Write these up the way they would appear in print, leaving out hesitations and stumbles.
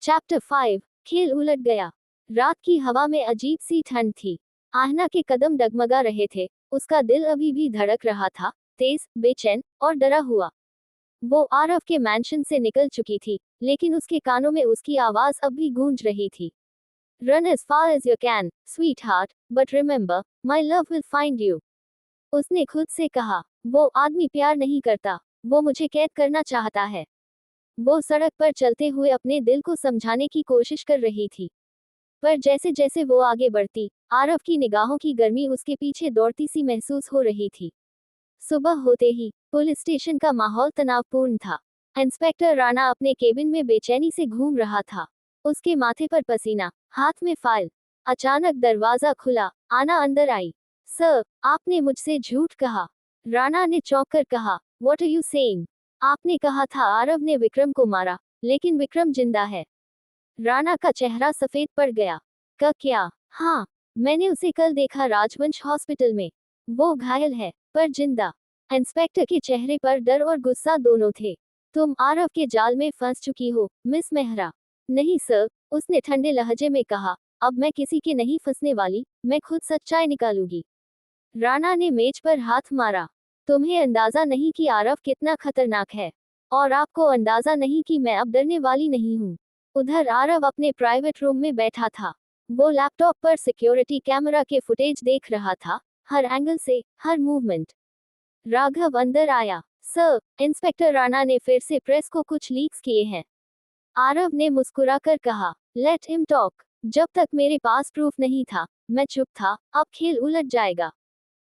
Chapter 5। खेल उलट गया। रात की हवा में अजीब सी ठंड थी। आहना के कदम डगमगा रहे थे। उसका दिल अभी भी धड़क रहा था, तेज, बेचैन और डरा हुआ। वो आरव के मैंशन से निकल चुकी थी, लेकिन उसके कानों में उसकी आवाज अब भी गूंज रही थी। Run as far as you can, sweetheart, but remember, my love will find you. उसने खुद से कहा। वो आदमी प्यार नहीं करता, वो मुझे कैद करना चाहता है। वो सड़क पर चलते हुए अपने दिल को समझाने की कोशिश कर रही थी, पर जैसे जैसे वो आगे बढ़ती, आरव की निगाहों की गर्मी उसके पीछे दौड़ती सी महसूस हो रही थी। सुबह होते ही पुलिस स्टेशन का माहौल तनावपूर्ण था। इंस्पेक्टर राणा अपने केबिन में बेचैनी से घूम रहा था। उसके माथे पर पसीना, हाथ में फाइल। अचानक दरवाजा खुला, आना अंदर आई। सर, आपने मुझसे झूठ कहा। राणा ने चौंक कर कहा, व्हाट आर यू सेइंग? आपने कहा था आरव ने विक्रम को मारा, लेकिन विक्रम जिंदा है। राणा का चेहरा सफेद पड़ गया। क्या? हाँ, मैंने उसे कल देखा राजवंश हॉस्पिटल में। वो घायल है, पर जिंदा। इंस्पेक्टर के चेहरे पर डर और गुस्सा दोनों थे। तुम आरव के जाल में फंस चुकी हो, मिस मेहरा। नहीं सर, उसने ठंडे लहजे में कहा। अब मैं किसी के नहीं फंसने वाली, मैं खुद सच्चाई निकालूंगी। राणा ने मेज पर हाथ मारा। तुम्हें अंदाजा नहीं कि आरव कितना खतरनाक है, और आपको अंदाजा नहीं कि मैं अब डरने वाली नहीं हूँ। उधर आरव अपने प्राइवेट रूम में बैठा था। वो लैपटॉप पर सिक्योरिटी कैमरा के फुटेज देख रहा था, हर एंगल से, हर मूवमेंट। राघव अंदर आया। सर, इंस्पेक्टर राणा ने फिर से प्रेस को कुछ लीक्स किए हैं। आरव ने मुस्कुराकर कहा, लेट हिम टॉक। जब तक मेरे पास प्रूफ नहीं था, मैं चुप था, अब खेल उलट जाएगा।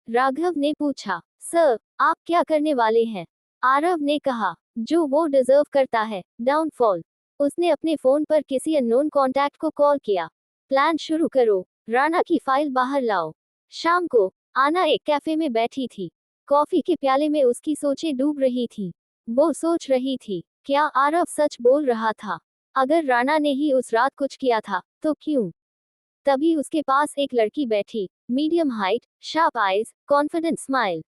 राघव ने पूछा, सर, आप क्या करने वाले हैं? आरव ने कहा, जो वो डिजर्व करता है, डाउनफॉल। उसने अपने फोन पर किसी अननोन कॉन्टैक्ट को कॉल किया। प्लान शुरू करो, राणा की फाइल बाहर लाओ। शाम को आना एक कैफे में बैठी थी। कॉफी के प्याले में उसकी सोचें डूब रही थी। वो सोच रही थी, क्या आरव सच बोल रहा था? अगर राणा ने ही उस रात कुछ किया था, तो क्यों? तभी उसके पास एक लड़की बैठी, medium height, sharp eyes, confident smile.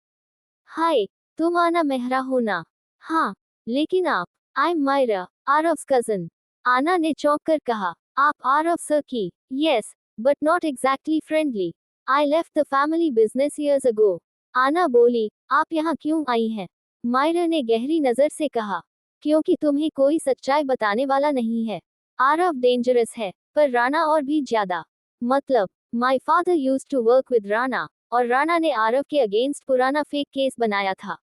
Hi, तुम आना मेहरा हो ना? हाँ, लेकिन आप? I am Myra, Aarav's cousin. Aana ने चौंक कर कहा, आप आरव सर की? Yes, but not exactly friendly. I left the family business years ago. Aana बोली, आप यहाँ क्यों आई हैं? मायरा ने गहरी नजर से कहा, क्योंकि तुम्हें कोई सच्चाई बताने वाला नहीं है। आरव डेंजरस है, पर राणा और भी ज्यादा। मतलब, my father used to work with Rana, और राणा ने आरव के अगेंस्ट पुराना फेक केस बनाया था।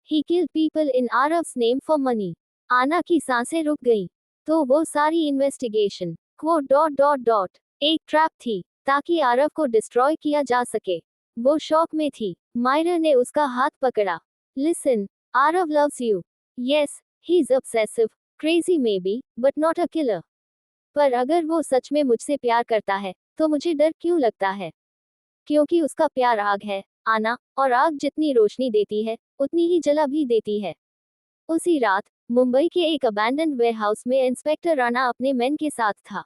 He killed people in Aarav's name for money. Aana की सांसें रुक गई। तो वो सारी investigation, quote dot dot dot, एक ट्रैप थी, ताकि आरव को डिस्ट्रॉय किया जा सके। वो शॉक में थी। मायरा ने उसका हाथ पकड़ा। Listen, Aarav loves you. Yes, he is obsessive, crazy may be, but not a killer. पर अगर वो सच में मुझसे प्यार करता है, तो मुझे डर क्यों लगता है? क्योंकि उसका प्यार आग है, आना, और आग जितनी रोशनी देती है, उतनी ही जला भी देती है। उसी रात मुंबई के एक अबैंडन्ड वेयरहाउस में इंस्पेक्टर राणा अपने मैन के साथ था।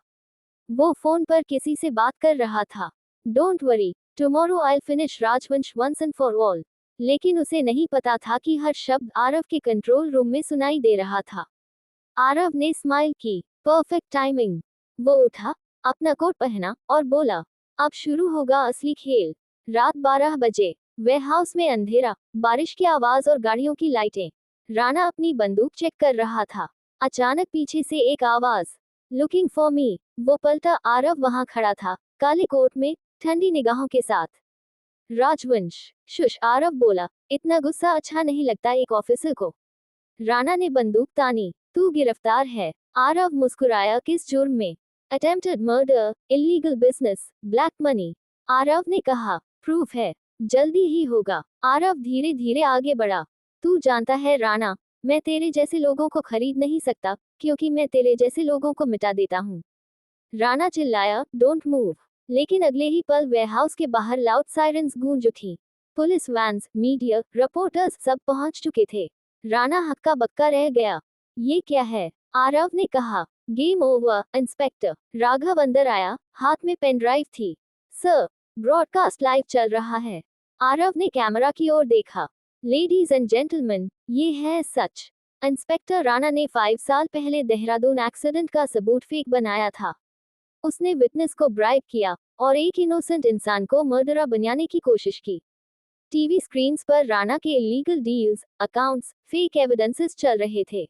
वो फोन पर किसी से बात कर रहा था। Don't worry, tomorrow I finish राजवंश वंस एंड फॉर ऑल। लेकिन उसे नहीं पता था कि हर शब्द आरव के कंट्रोल रूम में सुनाई दे रहा था। आरव ने स्माइल की। Perfect timing. वो उठा, अपना कोट पहना, और बोला, अब शुरू होगा असली खेल। रात 12 बजे। वेयरहाउस में अंधेरा, बारिश की आवाज और गाड़ियों की लाइटें। राणा अपनी बंदूक चेक कर रहा था। अचानक पीछे से एक आवाज, लुकिंग फॉर मी। वो पलटा। आरव वहां खड़ा था, काले कोट में, ठंडी निगाहों के साथ। राजवंश। शुश, आरव बोला, इतना गुस्सा अच्छा नहीं लगता एक ऑफिसर को। राणा ने बंदूक तानी। तू गिरफ्तार है। आरव मुस्कुराया, किस जुर्म में? Attempted murder, illegal business, black money. Aarav ने कहा, प्रूफ है, जल्दी ही होगा। आरव धीरे धीरे आगे बढ़ा। तू जानता है राणा, मैं तेरे जैसे लोगों को खरीद नहीं सकता, क्योंकि मैं तेरे जैसे लोगों को मिटा देता हूँ। राणा चिल्लाया, डोंट मूव। लेकिन अगले ही पल वेयरहाउस के बाहर लाउड सायरन्स गूंज उठी। पुलिस वैन्स, मीडिया, रिपोर्टर्स सब पहुंच चुके थे। राणा हक्का बक्का रह गया। ये क्या है? आरव ने कहा। Game over, inspector. राघव अंदर आया, हाथ में पेन ड्राइव थी। सर, ब्रॉडकास्ट लाइव चल रहा है। आरव ने कैमरा की ओर देखा। लेडीज एंड जेंटलमैन, ये है सच। इंस्पेक्टर राणा ने 5 साल पहले देहरादून एक्सीडेंट का सबूत फेक बनाया था। उसने विटनेस को ब्राइब किया और एक इनोसेंट इंसान को मर्डरर बनाने की कोशिश की। टीवी स्क्रीन्स पर राणा के illegal deals, accounts, fake evidences चल रहे थे।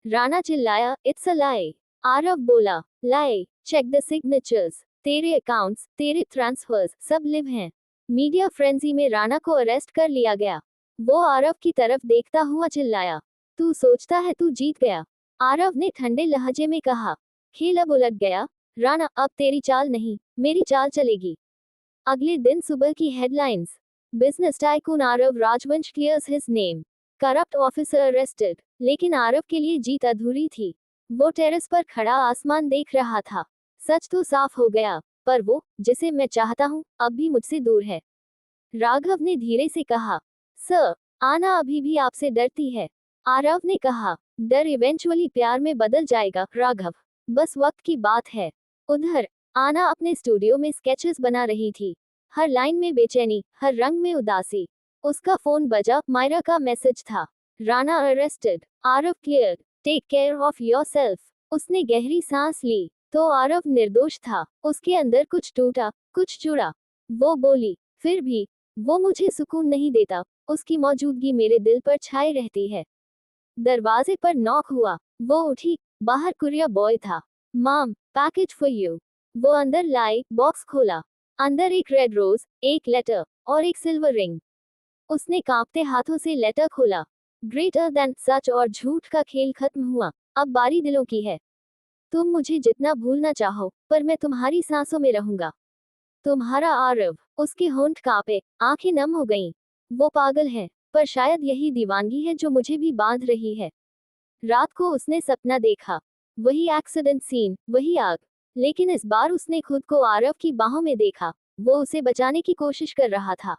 राणा चिल्लाया, इट्स अ लाई। आरव बोला, लाई, चेक द सिग्नेचर्स, तेरे अकाउंट्स, तेरे ट्रांसफर्स, सब लिव हैं। मीडिया फ्रेंजी में राणा को अरेस्ट कर लिया गया। वो आरव की तरफ देखता हुआ चिल्लाया, तू सोचता है तू जीत गया? आरव ने ठंडे लहजे में कहा। खेल अब उलट गया। राणा, अब तेरी चाल नहीं, मेरी चाल चलेगी। अगले दिन सुबह की हेडलाइंस, बिजनेस टाइकून आरव राजवंश clears his name, corrupt officer arrested. लेकिन आरव के लिए जीत अधूरी थी। वो टेरेस पर खड़ा आसमान देख रहा था। सच तो साफ हो गया, पर वो जिसे मैं चाहता हूँ अब भी मुझसे दूर है। राघव ने धीरे से कहा, सर, आना अभी भी आपसे डरती है। आरव ने कहा, डर इवेंचुअली प्यार में बदल जाएगा राघव, बस वक्त की बात है। उधर आना अपने स्टूडियो में स्केचेस बना रही थी। हर लाइन में बेचैनी, हर रंग में उदासी। उसका फोन बजा, मायरा का मैसेज था, Rana arrested, Aarav clear, take care of yourself. उसने गहरी सांस ली। तो आरव निर्दोष था। उसके अंदर कुछ टूटा, कुछ जुड़ा। वो बोली, फिर भी वो मुझे सुकून नहीं देता, उसकी मौजूदगी मेरे दिल पर छाए रहती है। दरवाजे पर नॉक हुआ। वो उठी। बाहर कुरियर बॉय था। माम, पैकेज फॉर यू। वो अंदर लाई, बॉक्स खोला। अंदर एक रेड रोज, एक लेटर और एक सिल्वर रिंग। उसने कांपते हाथों से लेटर खोला। ग्रेटर देन सच और झूठ का खेल खत्म हुआ। अब बारी दिलों की है। तुम मुझे जितना भूलना चाहो, पर मैं तुम्हारी सांसों में रहूंगा। तुम्हारा आरव। उसके होंठ कांपे, आंखें नम हो गईं। वो पागल है, पर शायद यही दीवानगी है जो मुझे भी बांध रही है। रात को उसने सपना देखा। वही एक्सीडेंट सीन, वही आग। लेकिन इस बार उसने खुद को आरव की बाहों में देखा। वो उसे बचाने की कोशिश कर रहा था।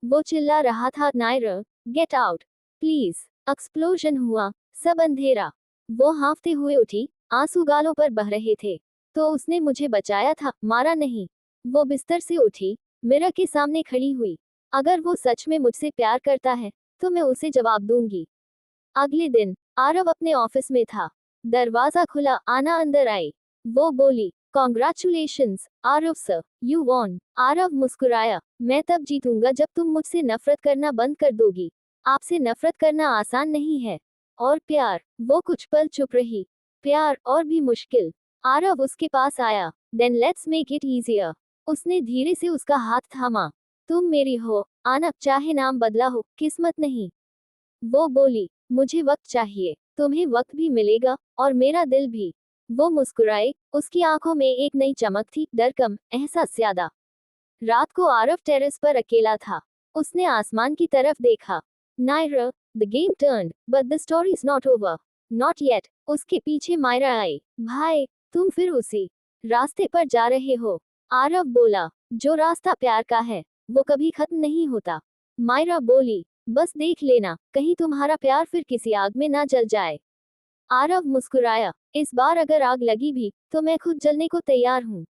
वो चिल्ला रहा था, Naira, get out, please. Explosion हुआ। सब अंधेरा। वो हाँफते हुए उठी। आंसू गालों पर बह रहे थे। तो उसने मुझे बचाया था, मारा नहीं। वो बिस्तर से उठी, मिरर के सामने खड़ी हुई। अगर वो सच में मुझसे प्यार करता है, तो मैं उसे जवाब दूंगी। अगले दिन आरव अपने ऑफिस में था। दरवाजा खुला, आना अंदर आई। वो बोली, congratulations Aarav sir, you won. Aarav मुस्कुराया, मैं तब जीतूंगा जब तुम मुझसे नफरत करना बंद कर दोगी। आपसे नफरत करना आसान नहीं है। और प्यार। वो कुछ पल चुप रही। प्यार और भी मुश्किल। आरव उसके पास आया। Then let's make it easier. उसने धीरे से उसका हाथ थामा। तुम मेरी हो, आना, चाहे नाम बदला हो, किस्मत नहीं। वो बोली, मुझे वक्त चाहिए। तुम्हें वक्त भी मिलेगा, और मेरा दिल भी। वो मुस्कुराए। उसकी आंखों में एक नई चमक थी, डर कम, एहसास ज्यादा। रात को आरव टेरेस पर अकेला था। उसने आसमान की तरफ देखा। Naira, the game turned, but the story is not over. Not yet. उसके पीछे मायरा आई। भाई, तुम फिर उसी रास्ते पर जा रहे हो। आरव बोला, जो रास्ता प्यार का है, वो कभी खत्म नहीं होता। मायरा बोली, बस देख लेना, कहीं तुम्हारा प्यार फिर किसी आग में ना जल जाए। आरव मुस्कुराया, इस बार अगर आग लगी भी, तो मैं खुद जलने को तैयार हूँ।